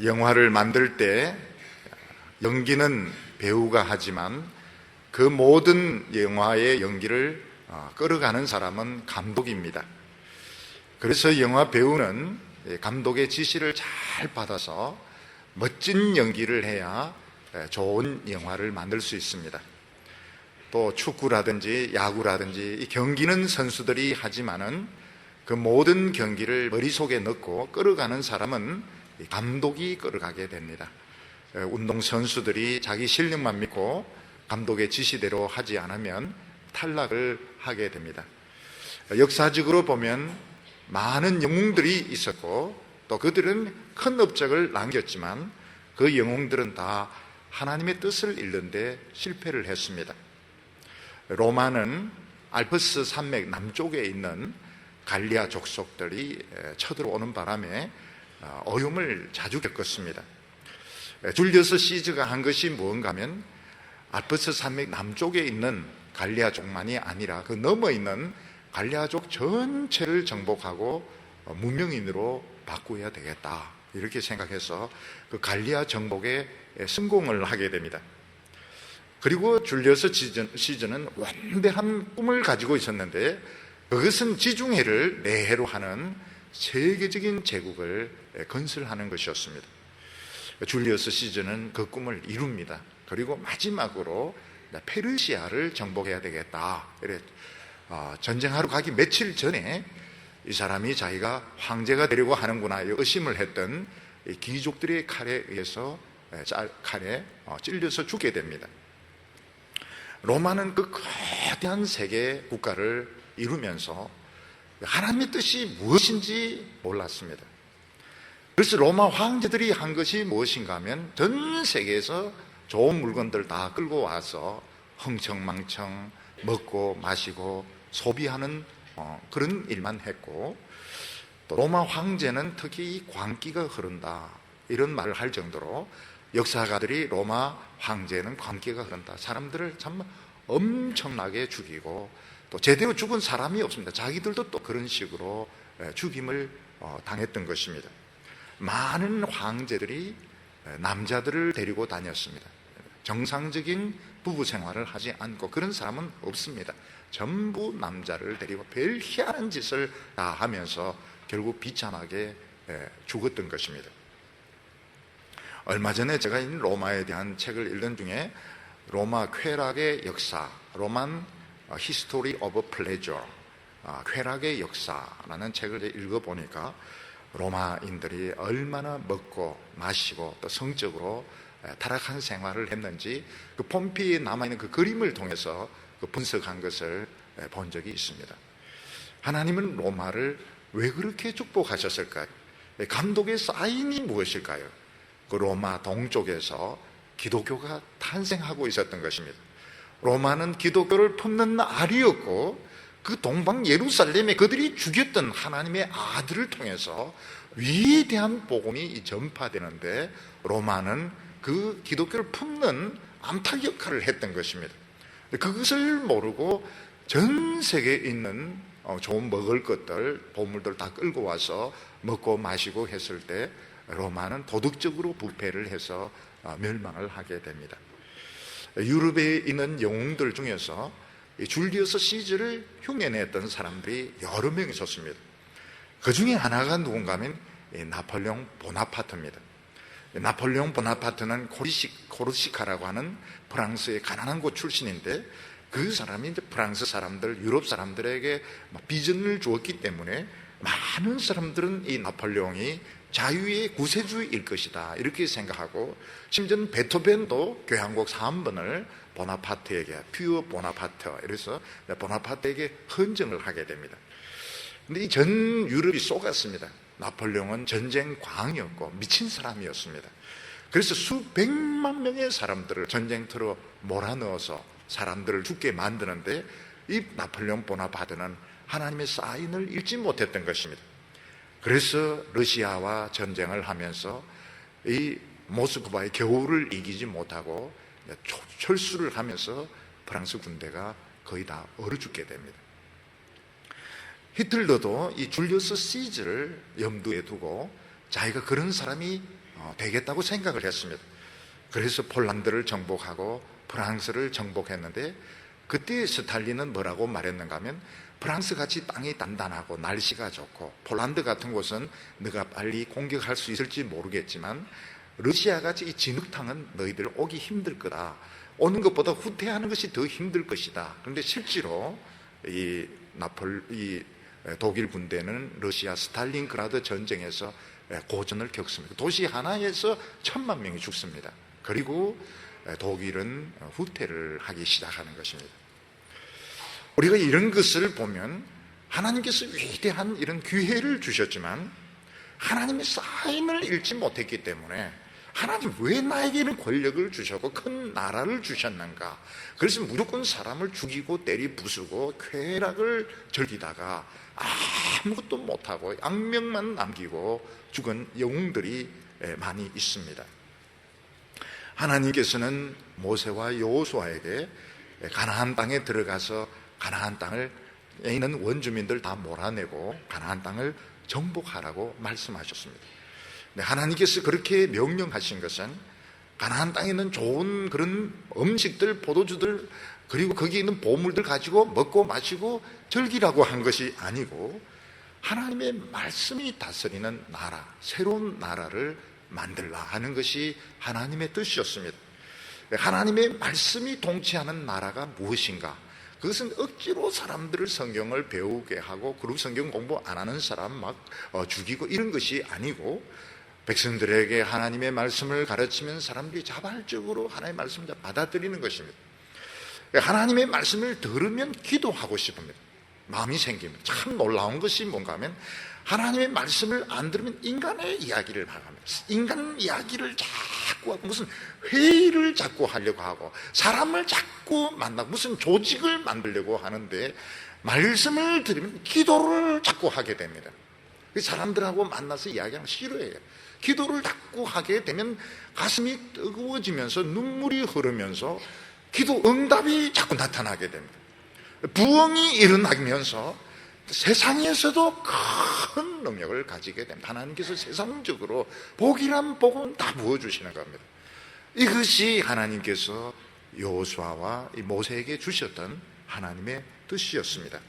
영화를 만들 때 연기는 배우가 하지만 그 모든 영화의 연기를 끌어가는 사람은 감독입니다. 그래서 영화 배우는 감독의 지시를 잘 받아서 멋진 연기를 해야 좋은 영화를 만들 수 있습니다. 또 축구라든지 야구라든지 이 경기는 선수들이 하지만은 그 모든 경기를 머릿속에 넣고 끌어가는 사람은 감독이 끌어가게 됩니다. 운동선수들이 자기 실력만 믿고 감독의 지시대로 하지 않으면 탈락을 하게 됩니다. 역사적으로 보면 많은 영웅들이 있었고 또 그들은 큰 업적을 남겼지만 그 영웅들은 다 하나님의 뜻을 이루는데 실패를 했습니다. 로마는 알프스 산맥 남쪽에 있는 갈리아 족속들이 쳐들어오는 바람에 어려움을 자주 겪었습니다. 줄리어스 시저가 한 것이 무언가 하면 알프스 산맥 남쪽에 있는 갈리아족만이 아니라 그 너머 있는 갈리아족 전체를 정복하고 문명인으로 바꾸어야 되겠다, 이렇게 생각해서 그 갈리아 정복에 성공을 하게 됩니다. 그리고 줄리어스 시저는 원대한 꿈을 가지고 있었는데 그것은 지중해를 내해로 하는 세계적인 제국을 건설하는 것이었습니다. 줄리어스 시저는 그 꿈을 이룹니다. 그리고 마지막으로 페르시아를 정복해야 되겠다. 전쟁하러 가기 며칠 전에 이 사람이 자기가 황제가 되려고 하는구나 의심을 했던 이 귀족들의 칼에 의해서 칼에 찔려서 죽게 됩니다. 로마는 그 거대한 세계 국가를 이루면서 하나님의 뜻이 무엇인지 몰랐습니다. 그래서 로마 황제들이 한 것이 무엇인가 하면 전 세계에서 좋은 물건들 다 끌고 와서 흥청망청 먹고 마시고 소비하는 그런 일만 했고, 또 로마 황제는 특히 이 광기가 흐른다 이런 말을 할 정도로 역사가들이 로마 황제는 광기가 흐른다, 사람들을 참 엄청나게 죽이고 또 제대로 죽은 사람이 없습니다. 자기들도 또 그런 식으로 죽임을 당했던 것입니다. 많은 황제들이 남자들을 데리고 다녔습니다. 정상적인 부부 생활을 하지 않고 그런 사람은 없습니다. 전부 남자를 데리고 별 희한한 짓을 다 하면서 결국 비참하게 죽었던 것입니다. 얼마 전에 제가 로마에 대한 책을 읽는 중에 로마 쾌락의 역사, 로만 히스토리 오브 플레저, 쾌락의 역사라는 책을 읽어보니까 로마인들이 얼마나 먹고 마시고 또 성적으로 타락한 생활을 했는지 그 폼피에 남아있는 그 그림을 통해서 분석한 것을 본 적이 있습니다. 하나님은 로마를 왜 그렇게 축복하셨을까요? 감독의 사인이 무엇일까요? 그 로마 동쪽에서 기독교가 탄생하고 있었던 것입니다. 로마는 기독교를 품는 알이었고 그 동방 예루살렘에 그들이 죽였던 하나님의 아들을 통해서 위대한 복음이 전파되는데 로마는 그 기독교를 품는 암탉 역할을 했던 것입니다. 그것을 모르고 전 세계에 있는 좋은 먹을 것들, 보물들 다 끌고 와서 먹고 마시고 했을 때 로마는 도덕적으로 부패를 해서 멸망을 하게 됩니다. 유럽에 있는 영웅들 중에서 줄리어스 시저를 흉내냈던 사람들이 여러 명 있었습니다. 그 중에 하나가 누군가 하면 나폴레옹 보나파트입니다. 나폴레옹 보나파트는 코르시카라고 하는 프랑스의 가난한 곳 출신인데 그 사람이 이제 프랑스 사람들, 유럽 사람들에게 비전을 주었기 때문에 많은 사람들은 이 나폴레옹이 자유의 구세주일 것이다 이렇게 생각하고, 심지어는 베토벤도 교향곡 3번을 보나파트에게, 퓨어 보나파트, 이래서 보나파트에게 헌정을 하게 됩니다. 근데 이 전 유럽이 속았습니다. 나폴레옹은 전쟁 광이었고 미친 사람이었습니다. 그래서 수백만 명의 사람들을 전쟁터로 몰아넣어서 사람들을 죽게 만드는데 이 나폴레옹 보나파트는 하나님의 사인을 읽지 못했던 것입니다. 그래서 러시아와 전쟁을 하면서 이 모스크바의 겨울을 이기지 못하고 철수를 하면서 프랑스 군대가 거의 다 얼어 죽게 됩니다. 히틀러도 이 줄리어스 시저를 염두에 두고 자기가 그런 사람이 되겠다고 생각을 했습니다. 그래서 폴란드를 정복하고 프랑스를 정복했는데, 그때 스탈린은 뭐라고 말했는가 하면, 프랑스 같이 땅이 단단하고 날씨가 좋고 폴란드 같은 곳은 너가 빨리 공격할 수 있을지 모르겠지만 러시아 같이 이 진흙탕은 너희들 오기 힘들 거다. 오는 것보다 후퇴하는 것이 더 힘들 것이다. 그런데 실제로 이 독일 군대는 러시아 스탈린그라드 전쟁에서 고전을 겪습니다. 도시 하나에서 1000만 명이 죽습니다. 그리고 독일은 후퇴를 하기 시작하는 것입니다. 우리가 이런 것을 보면 하나님께서 위대한 이런 기회를 주셨지만 하나님의 사인을 읽지 못했기 때문에, 하나님 왜 나에게 이런 권력을 주셨고 큰 나라를 주셨는가, 그래서 무조건 사람을 죽이고 때리 부수고 쾌락을 즐기다가 아무것도 못하고 악명만 남기고 죽은 영웅들이 많이 있습니다. 하나님께서는 모세와 여호수아에게 가나안 땅에 들어가서 가나안 땅을 있는 원주민들 다 몰아내고 가나안 땅을 정복하라고 말씀하셨습니다. 하나님께서 그렇게 명령하신 것은 가나안 땅에 있는 좋은 그런 음식들, 포도주들, 그리고 거기 있는 보물들 가지고 먹고 마시고 즐기라고 한 것이 아니고, 하나님의 말씀이 다스리는 나라, 새로운 나라를 만들라 하는 것이 하나님의 뜻이었습니다. 하나님의 말씀이 통치하는 나라가 무엇인가? 그것은 억지로 사람들을 성경을 배우게 하고, 그리고 성경 공부 안 하는 사람 막 죽이고 이런 것이 아니고, 백성들에게 하나님의 말씀을 가르치면 사람들이 자발적으로 하나님의 말씀을 받아들이는 것입니다. 하나님의 말씀을 들으면 기도하고 싶습니다. 마음이 생깁니다. 참 놀라운 것이 뭔가 하면, 하나님의 말씀을 안 들으면 인간의 이야기를 하갑니다. 인간 이야기를 자꾸 하고, 무슨 회의를 자꾸 하려고 하고, 사람을 자꾸 만나고 무슨 조직을 만들려고 하는데, 말씀을 들으면 기도를 자꾸 하게 됩니다. 사람들하고 만나서 이야기하는 거 싫어해요. 기도를 자꾸 하게 되면 가슴이 뜨거워지면서 눈물이 흐르면서 기도 응답이 자꾸 나타나게 됩니다. 부흥이 일어나면서 세상에서도 큰 능력을 가지게 됩니다. 하나님께서 세상적으로 복이란 복은 다 부어주시는 겁니다. 이것이 하나님께서 여호수아와 모세에게 주셨던 하나님의 뜻이었습니다.